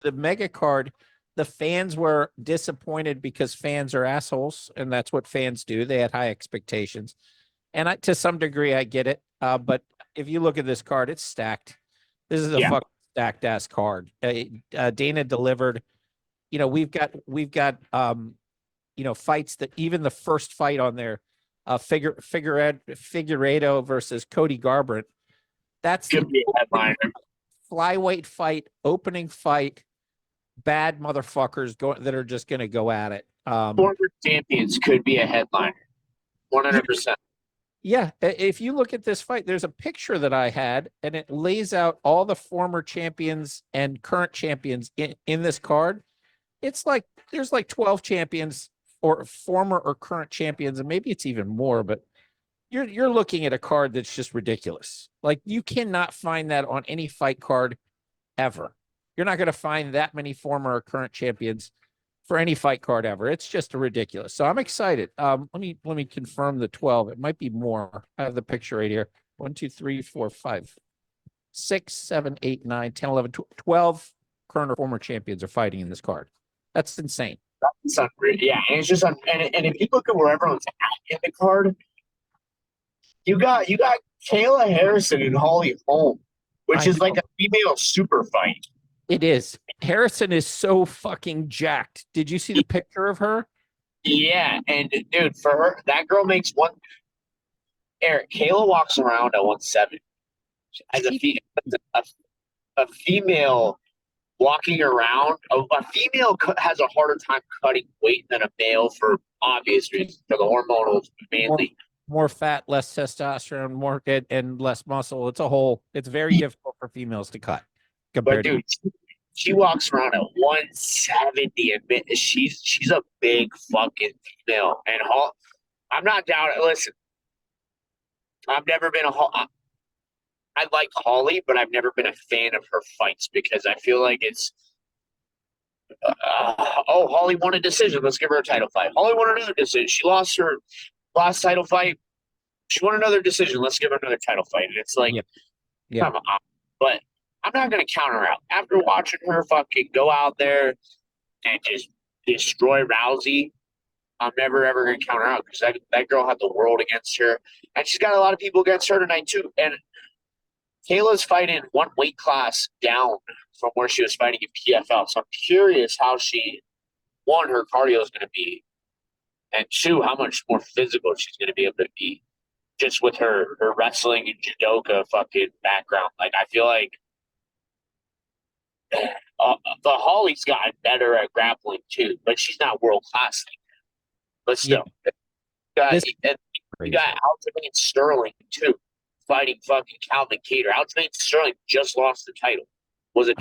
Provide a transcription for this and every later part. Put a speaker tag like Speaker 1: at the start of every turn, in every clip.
Speaker 1: the mega card, the fans were disappointed because fans are assholes, and that's what fans do. They had high expectations, and to some degree, I get it. But if you look at this card, it's stacked. This is a
Speaker 2: Yeah.
Speaker 1: fucking stacked ass card. Dana delivered. We've got fights that even the first fight on there, Figueredo versus Cody Garbrandt. That's the
Speaker 2: Could be a headliner.
Speaker 1: flyweight fight, opening fight. Bad motherfuckers that are just going to go at it.
Speaker 2: Former champions could be a headliner. 100%.
Speaker 1: Yeah, if you look at this fight, there's a picture that I had, and it lays out all the former champions and current champions in this card. It's like there's like 12 champions or former or current champions, and maybe it's even more, but you're looking at a card that's just ridiculous. Like you cannot find that on any fight card ever. You're not going to find that many former or current champions for any fight card ever. It's just ridiculous. So I'm excited. Let me confirm the 12. It might be more. I have the picture right here. 1, 2, 3, 4, 5, 6, 7, 8, 9, 10, 11, 12 current or former champions are fighting in this card. That's insane.
Speaker 2: That's unreal. Yeah, and it's just and if you look at where everyone's at in the card, you got Kayla Harrison and Holly Holm, which is like a female super fight.
Speaker 1: It is. Harrison is so fucking jacked. Did you see the picture of her?
Speaker 2: Yeah, and dude, for her, that girl makes one. Eric, Kayla walks around at 170 as a female walking around. A female has a harder time cutting weight than a male for obvious reasons, for the hormonals mainly.
Speaker 1: More fat, less testosterone, more and less muscle. It's very difficult for females to cut.
Speaker 2: But dude, she walks around at 170 and she's a big fucking female. And I'm not doubting. Listen, I've never been I like Holly, but I've never been a fan of her fights because I feel like it's Holly won a decision. Let's give her a title fight. Holly won another decision. She lost her last title fight. She won another decision. Let's give her another title fight. And it's like, come on. But I'm not going to counter her out. After watching her fucking go out there and just destroy Rousey, I'm never, ever going to counter her out because that girl had the world against her. And she's got a lot of people against her tonight, too. And Kayla's fighting one weight class down from where she was fighting in PFL. So I'm curious how one, her cardio is going to be, and two, how much more physical she's going to be able to be just with her wrestling and judoka fucking background. Like, I feel like the Holly's gotten better at grappling too, but she's not world class. But still, you got Aljamain Sterling too, fighting fucking Calvin Kattar. Aljamain Sterling just lost the title, was a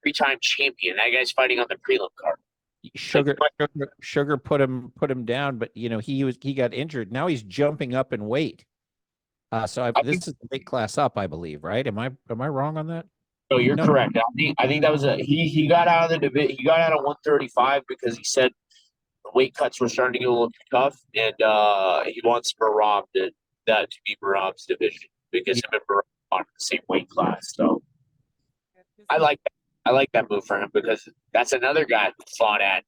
Speaker 2: 3-time champion. That guy's fighting on the prelim card.
Speaker 1: Sugar put him down, but he got injured. Now he's jumping up in weight. This is the weight class up, I believe, right? Am I wrong on that?
Speaker 2: No, you're correct. I think that was he got out of the division. He got out of 135 because he said the weight cuts were starting to get a little tough, and he wants Merab to be Merab's division because him and Merab are in the same weight class. So I like that move for him because that's another guy who fought at.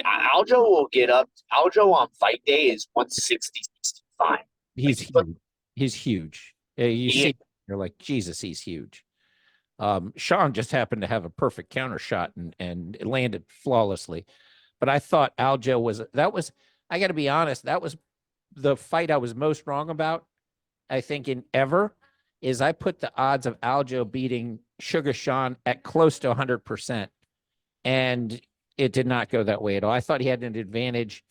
Speaker 2: Aljo will get up. Aljo on fight day is 160, 65.
Speaker 1: He's huge. He's huge. See, you're like, Jesus, he's huge. Sean just happened to have a perfect counter shot and it landed flawlessly. But I thought Aljo was, I got to be honest, that was the fight I was most wrong about, I think, in ever, is I put the odds of Aljo beating Sugar Sean at close to 100%. And it did not go that way at all. I thought he had an advantage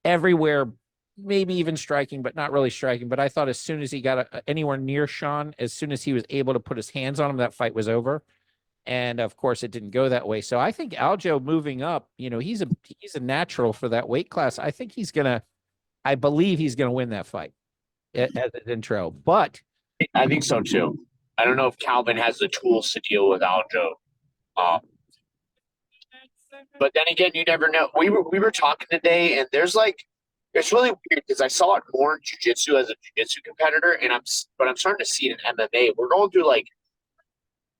Speaker 1: everywhere, maybe even striking, but not really striking. But I thought as soon as he got anywhere near Sean, as soon as he was able to put his hands on him, that fight was over. And of course, it didn't go that way. So I think Aljo moving up, he's a natural for that weight class. I believe he's gonna win that fight as an intro. But
Speaker 2: I think so too. I don't know if Calvin has the tools to deal with Aljo. But then again, you never know. We were talking today, and it's really weird because I saw it more in jiu-jitsu as a jiu-jitsu competitor, but I'm starting to see it in MMA. We're going through like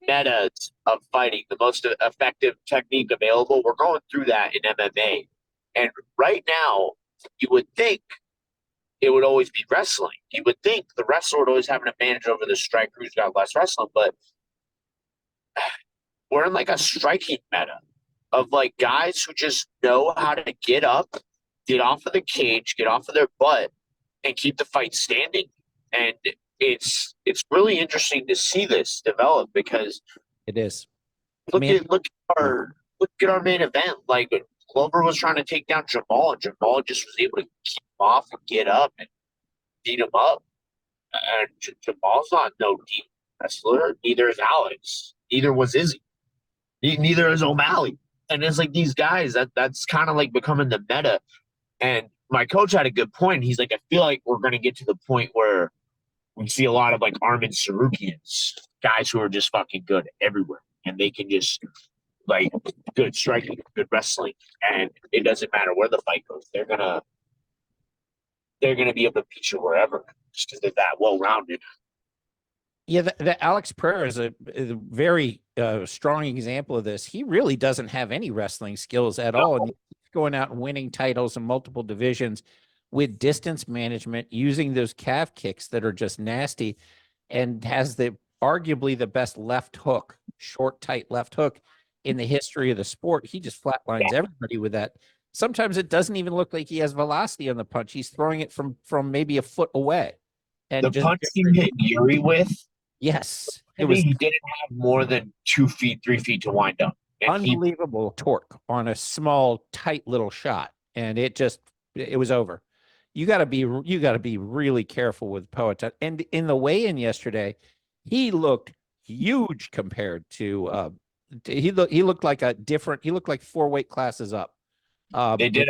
Speaker 2: metas of fighting, the most effective technique available. We're going through that in MMA. And right now, you would think it would always be wrestling. You would think the wrestler would always have an advantage over the striker who's got less wrestling, but we're in like a striking meta of like guys who just know how to get up, get off of the cage, get off of their butt, and keep the fight standing. And it's really interesting to see this develop because
Speaker 1: It is. I
Speaker 2: look
Speaker 1: mean,
Speaker 2: at look at our main event. Like Glover was trying to take down Jamal, and Jamal just was able to keep him off and get up and beat him up. And Jamal's not no deep wrestler. Neither is Alex. Neither was Izzy. Neither is O'Malley. And it's like these guys that's kind of like becoming the meta. And my coach had a good point. He's like, I feel like we're going to get to the point where we see a lot of like Armin Sarukians, guys who are just fucking good everywhere, and they can just like good striking, good wrestling, and it doesn't matter where the fight goes. They're gonna be able to beat you wherever just because they're that well rounded.
Speaker 1: yeah, the Alex Pereira is a very strong example of this. He really doesn't have any wrestling skills at all, and he's going out and winning titles in multiple divisions with distance management, using those calf kicks that are just nasty, and has the arguably the best left hook, short, tight left hook in the history of the sport. He just flatlines everybody with that. Sometimes it doesn't even look like he has velocity on the punch. He's throwing it from maybe a foot away. And
Speaker 2: The
Speaker 1: just
Speaker 2: punch he hit Yuri with,
Speaker 1: yes,
Speaker 2: it was he didn't have more than 2 feet, 3 feet to wind up. And
Speaker 1: unbelievable torque on a small, tight little shot, and it was over. You got to be really careful with Poatan. And in the weigh-in yesterday, he looked huge compared to he looked like he looked like 4 weight classes up.
Speaker 2: they did.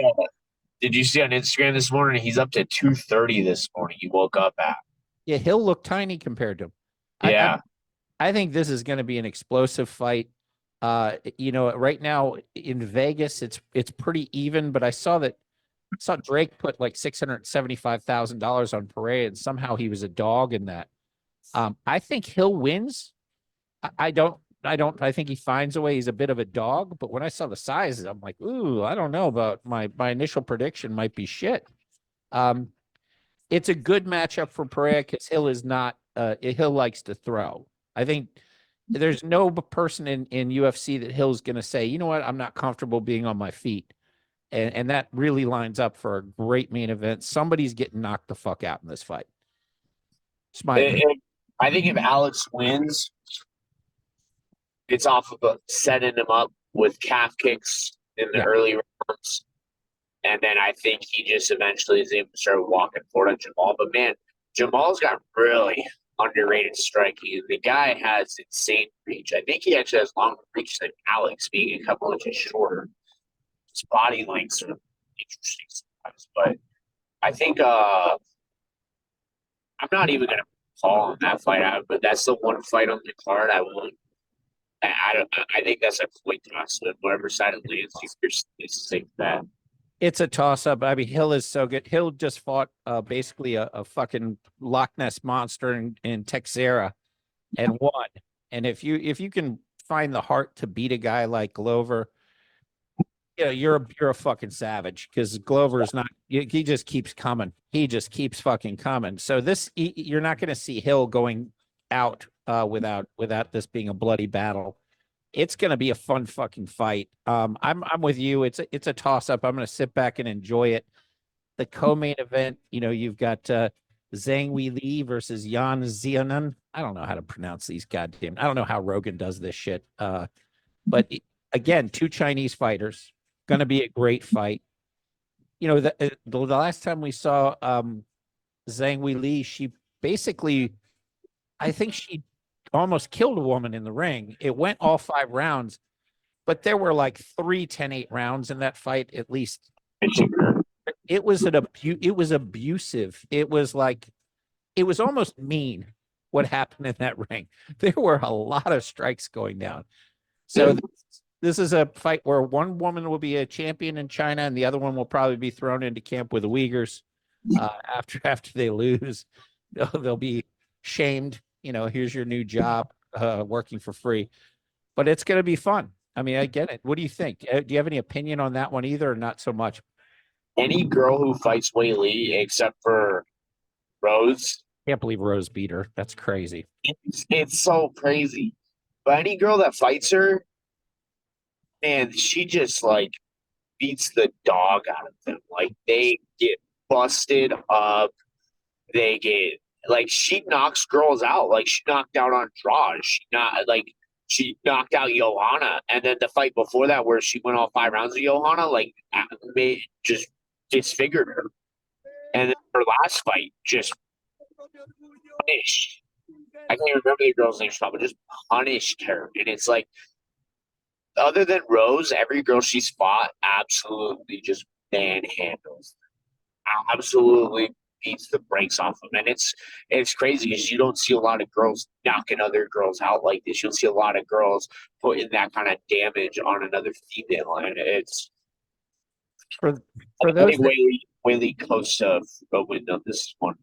Speaker 2: Did you see on Instagram this morning? He's up to 230 this morning. He woke up at.
Speaker 1: Yeah, he'll look tiny compared to him.
Speaker 2: Yeah.
Speaker 1: I think this is going to be an explosive fight. Right now in Vegas, it's pretty even, but I saw Drake put like $675,000 on Pereira, and somehow he was a dog in that. I think Hill wins. I think he finds a way. He's a bit of a dog, but when I saw the sizes, I'm like, ooh, I don't know about my initial prediction might be shit. It's a good matchup for Pereira because Hill is not, Hill likes to throw. I think there's no person in UFC that Hill's going to say, you know what, I'm not comfortable being on my feet. And that really lines up for a great main event. Somebody's getting knocked the fuck out in this fight. It's my opinion.
Speaker 2: I think if Alex wins, it's off of setting him up with calf kicks in the early rounds. And then I think he just eventually is able to start walking forward on Jamal. But man, Jamal's got really underrated striking. The guy has insane reach. I think he actually has longer reach than Alex, being a couple inches shorter. His body lengths are interesting sometimes. But I think I'm not even going to call on that fight out, but that's the one fight on the card I won't. I think that's a coin toss. Whatever side it lands, it's the same bet.
Speaker 1: It's a toss-up. I mean, Hill is so good. Hill just fought basically a fucking Loch Ness monster in Texera and won. And if you can find the heart to beat a guy like Glover, you're a fucking savage, because Glover is not. He just keeps coming. He just keeps fucking coming. So you're not going to see Hill going out without this being a bloody battle. It's going to be a fun fucking fight. I'm with you. It's a toss up. I'm going to sit back and enjoy it. The co-main event, you've got Zhang Weili versus Yan Xiaonan. I don't know how to pronounce these goddamn. I don't know how Rogan does this shit. But again, 2 Chinese fighters. Going to be a great fight. The last time we saw Zhang Weili, she basically, I think she almost killed a woman in the ring. It went all 5 rounds, but there were like 3 10-8 rounds in that fight, at least. It was abusive. It was almost mean what happened in that ring. There were a lot of strikes going down. So this is a fight where one woman will be a champion in China, and the other one will probably be thrown into camp with the Uyghurs after they lose. They'll be shamed. Here's your new job. working for free, but it's going to be fun. I mean, I get it. What do you think? Do you have any opinion on that one either, or not so much?
Speaker 2: Any girl who fights Wei Li, except for Rose,
Speaker 1: Can't believe Rose beat her. That's crazy.
Speaker 2: it's so crazy. But any girl that fights her, man, she just like beats the dog out of them. Like they get busted up. They get like she knocks girls out. Like she knocked out Andrade. She knocked out Johanna. And then the fight before that, where she went all 5 rounds of Johanna, like made just disfigured her. And then her last fight just punished. I can't remember the girl's name, but just punished her. And it's like, other than Rose, every girl she's fought absolutely just manhandles, absolutely beats the brakes off them. And it's crazy because you don't see a lot of girls knocking other girls out like this. You'll see a lot of girls putting that kind of damage on another female, and it's
Speaker 1: For
Speaker 2: I
Speaker 1: those
Speaker 2: think Whaley close to a win on this one.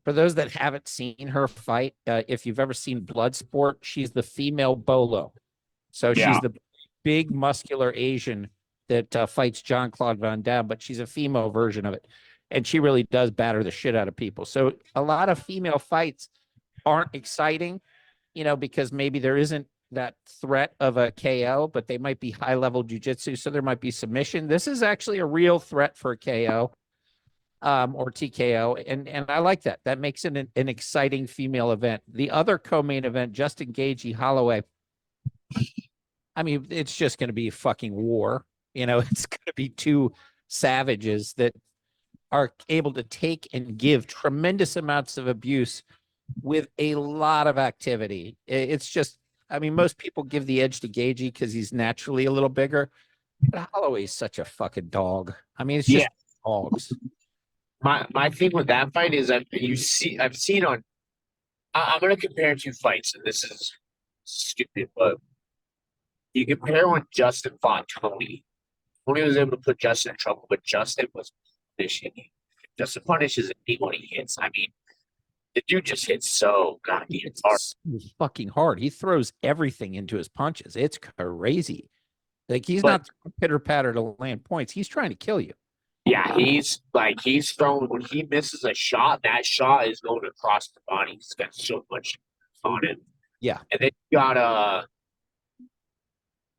Speaker 1: For those that haven't seen her fight, if you've ever seen Bloodsport, she's the female Bolo. So she's the big muscular Asian that fights Jean-Claude Van Damme, but she's a female version of it. And she really does batter the shit out of people. So a lot of female fights aren't exciting, because maybe there isn't that threat of a KO, but they might be high-level jiu-jitsu, so there might be submission. This is actually a real threat for a KO. Or TKO, and I like that. That makes it an exciting female event. The other co-main event, Justin Gaethje Holloway. I mean, it's just going to be a fucking war. It's going to be two savages that are able to take and give tremendous amounts of abuse with a lot of activity. It's just, I mean, most people give the edge to Gaethje because he's naturally a little bigger, but Holloway's such a fucking dog. I mean, it's just dogs.
Speaker 2: My thing with that fight is I've seen on. I'm going to compare two fights, and this is stupid, but you compare when Justin fought Tony. Tony was able to put Justin in trouble, but Justin was punishing him. Justin punishes him when he hits. I mean, the dude just hits so goddamn hard.
Speaker 1: It's fucking hard. He throws everything into his punches. It's crazy. Like he's not pitter patter to land points. He's trying to kill you.
Speaker 2: Yeah, he's throwing when he misses a shot, that shot is going across the body. He's got so much on him.
Speaker 1: Yeah.
Speaker 2: And then you got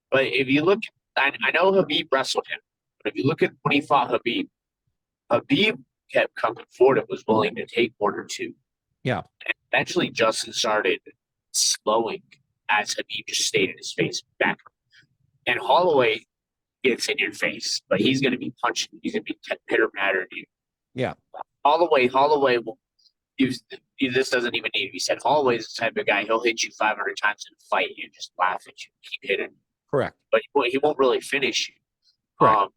Speaker 2: but if you look, I know Habib wrestled him, but if you look at when he fought Habib kept coming forward and was willing to take 1 or 2.
Speaker 1: Yeah.
Speaker 2: And eventually Justin started slowing as Habib just stayed in his face back. And Holloway gets in your face, but he's going to be punching. He's going to be pitter pattering you.
Speaker 1: Yeah.
Speaker 2: Holloway will use this. Doesn't even need to be said. Holloway's the type of guy, he'll hit you 500 times in a fight and just laugh at you, keep hitting.
Speaker 1: Correct.
Speaker 2: But he won't really finish you.
Speaker 1: Correct.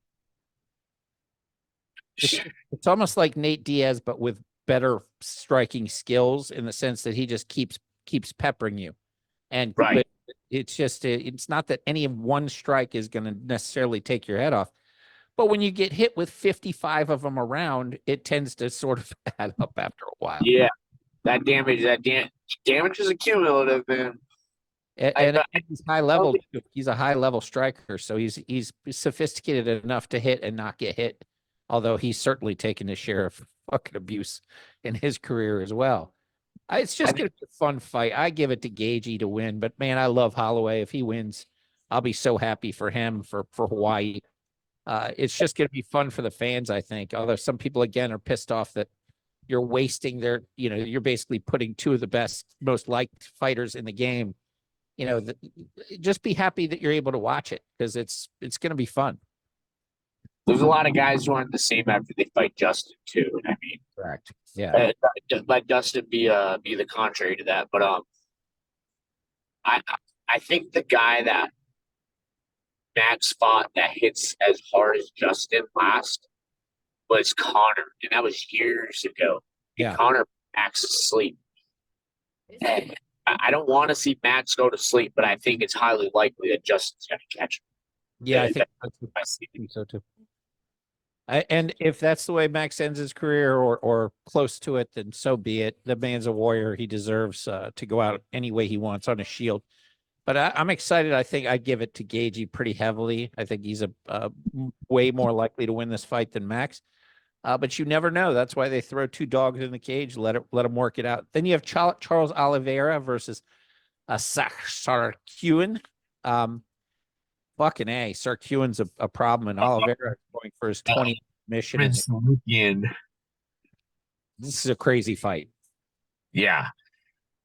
Speaker 1: It's almost like Nate Diaz, but with better striking skills in the sense that he just keeps peppering you. And
Speaker 2: right.
Speaker 1: It's just, it's not that any one strike is going to necessarily take your head off. But when you get hit with 55 of them around, it tends to sort of add up after a while.
Speaker 2: Yeah. That damage is accumulative, man.
Speaker 1: And he's high level. He's a high level striker. So he's sophisticated enough to hit and not get hit. Although he's certainly taken his share of fucking abuse in his career as well. It's just going to be a fun fight. I give it to Gaethje to win, but man, I love Holloway. If he wins, I'll be so happy for him, for Hawaii. It's just going to be fun for the fans, I think. Although some people, again, are pissed off that you're wasting you're basically putting two of the best, most liked fighters in the game. Just be happy that you're able to watch it because it's going to be fun.
Speaker 2: There's a lot of guys who aren't the same after they fight Justin too. I mean,
Speaker 1: correct. Yeah.
Speaker 2: Let Justin be the contrary to that. But I think the guy that Max fought that hits as hard as Justin last was Connor, and that was years ago.
Speaker 1: Yeah.
Speaker 2: And Connor Max to sleep. And I don't want to see Max go to sleep, but I think it's highly likely that Justin's going to catch him.
Speaker 1: Yeah, I think so too. And if that's the way Max ends his career or close to it, then so be it. The man's a warrior. He deserves to go out any way he wants on a shield. But I'm excited. I think I'd give it to Gagey pretty heavily. I think he's a way more likely to win this fight than Max. But you never know. That's why they throw two dogs in the cage. Let them work it out. Then you have Charles Oliveira versus Sarkuin. Fucking A. Sarkuin's a problem, and Oliveira is going for his 20th mission. This is a crazy fight.
Speaker 2: Yeah.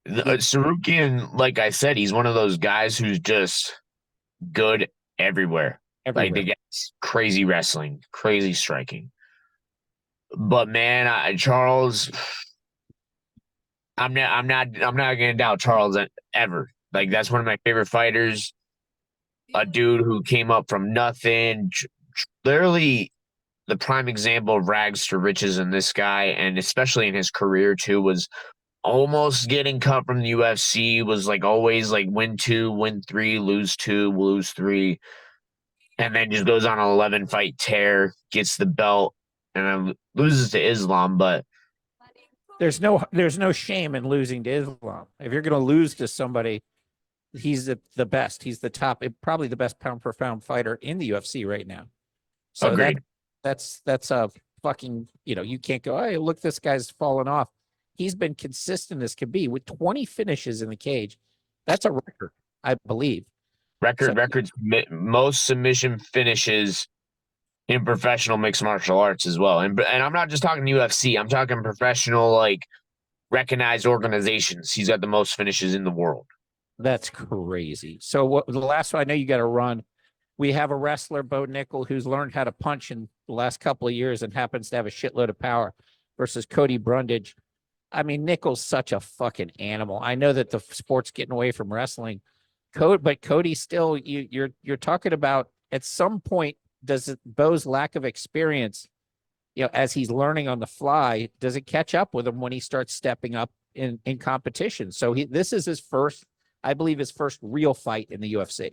Speaker 2: Sarukian, like I said, he's one of those guys who's just good everywhere. Like the guy's crazy wrestling, crazy striking. But man, Charles, I'm not gonna doubt Charles ever. Like that's one of my favorite fighters. A dude who came up from nothing, literally the prime example of rags to riches in this guy, and especially in his career too, was almost getting cut from the UFC, was like always like win 2, win 3, lose 2, lose 3, and then just goes on an 11 fight tear, gets the belt, and then loses to Islam. But
Speaker 1: there's no shame in losing to Islam. If you're going to lose to somebody, he's the best. He's the top, probably the best pound for pound fighter in the UFC right now. So that's a fucking, you can't go, hey, look, this guy's fallen off. He's been consistent as can be with 20 finishes in the cage. That's a record, I believe.
Speaker 2: Records, most submission finishes in professional mixed martial arts as well. And I'm not just talking UFC. I'm talking professional, like recognized organizations. He's got the most finishes in the world.
Speaker 1: That's crazy. So the last one, I know you got to run. We have a wrestler, Bo Nickel, who's learned how to punch in the last couple of years and happens to have a shitload of power versus Cody Brundage. I mean, Nickel's such a fucking animal. I know that the sport's getting away from wrestling, but Cody still, you're talking about at some point, does Bo's lack of experience, as he's learning on the fly, does it catch up with him when he starts stepping up in competition? So this is his first, I believe, his first real fight in the UFC.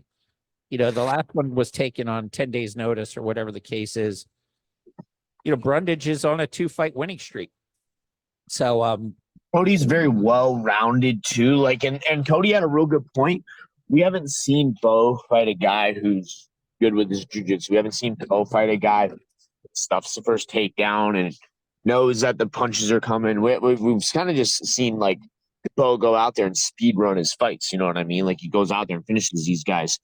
Speaker 1: The last one was taken on 10 days notice or whatever the case is. Brundage is on a 2-fight winning streak. So
Speaker 2: Cody's very well-rounded too. Like, and Cody had a real good point. We haven't seen Bo fight a guy who's good with his jiu-jitsu. We haven't seen Bo fight a guy that stuffs the first takedown and knows that the punches are coming. We've kind of just seen like Bo go out there and speed run his fights. You know what I mean? Like he goes out there and finishes these guys.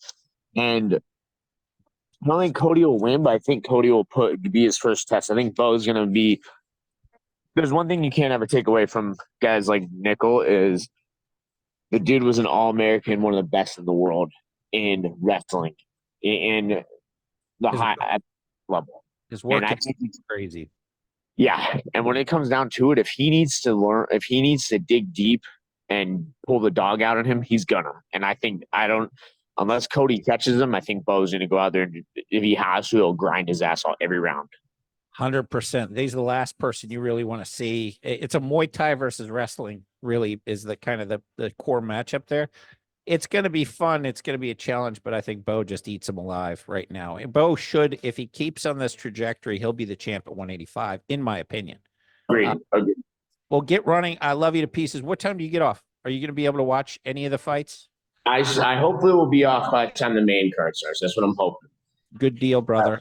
Speaker 2: And I don't think Cody will win, but I think Cody will be his first test. I think Bo's going to be. There's one thing you can't ever take away from guys like Nickel is the dude was an All-American, one of the best in the world in wrestling, in the high level.
Speaker 1: His work is crazy.
Speaker 2: Yeah, and when it comes down to it, if he needs to dig deep and pull the dog out on him, he's gonna. And unless Cody catches him, I think Bo's gonna go out there and if he has to, he'll grind his ass off every round.
Speaker 1: 100%. He's the last person you really want to see. It's a Muay Thai versus wrestling, really is the kind of the core matchup there. It's going to be fun. It's going to be a challenge, but I think Bo just eats him alive right now. And Bo should, if he keeps on this trajectory, he'll be the champ at 185, in my opinion.
Speaker 2: Agreed.
Speaker 1: Well, get running. I love you to pieces. What time do you get off? Are you going to be able to watch any of the fights?
Speaker 2: I hopefully will be off by the time the main card starts. That's what I'm hoping.
Speaker 1: Good deal, brother.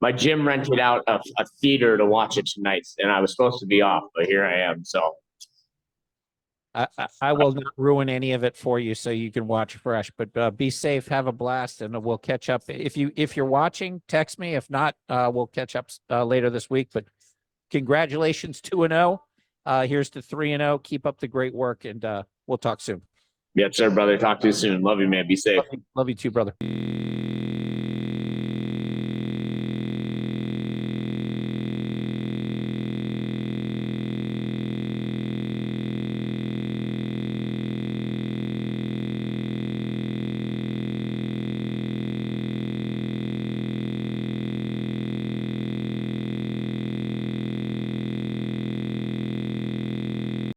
Speaker 2: My gym rented out a theater to watch it tonight, and I was supposed to be off, but here I am. So
Speaker 1: I will not ruin any of it for you, so you can watch fresh. But be safe, have a blast, and we'll catch up. If you're watching, text me. If not, we'll catch up later this week. But congratulations, 2-0. Here's to 3-0. Keep up the great work, and we'll talk soon.
Speaker 2: Yes, sir, brother. Talk to you soon. Love you, man. Be safe.
Speaker 1: Love you too, brother.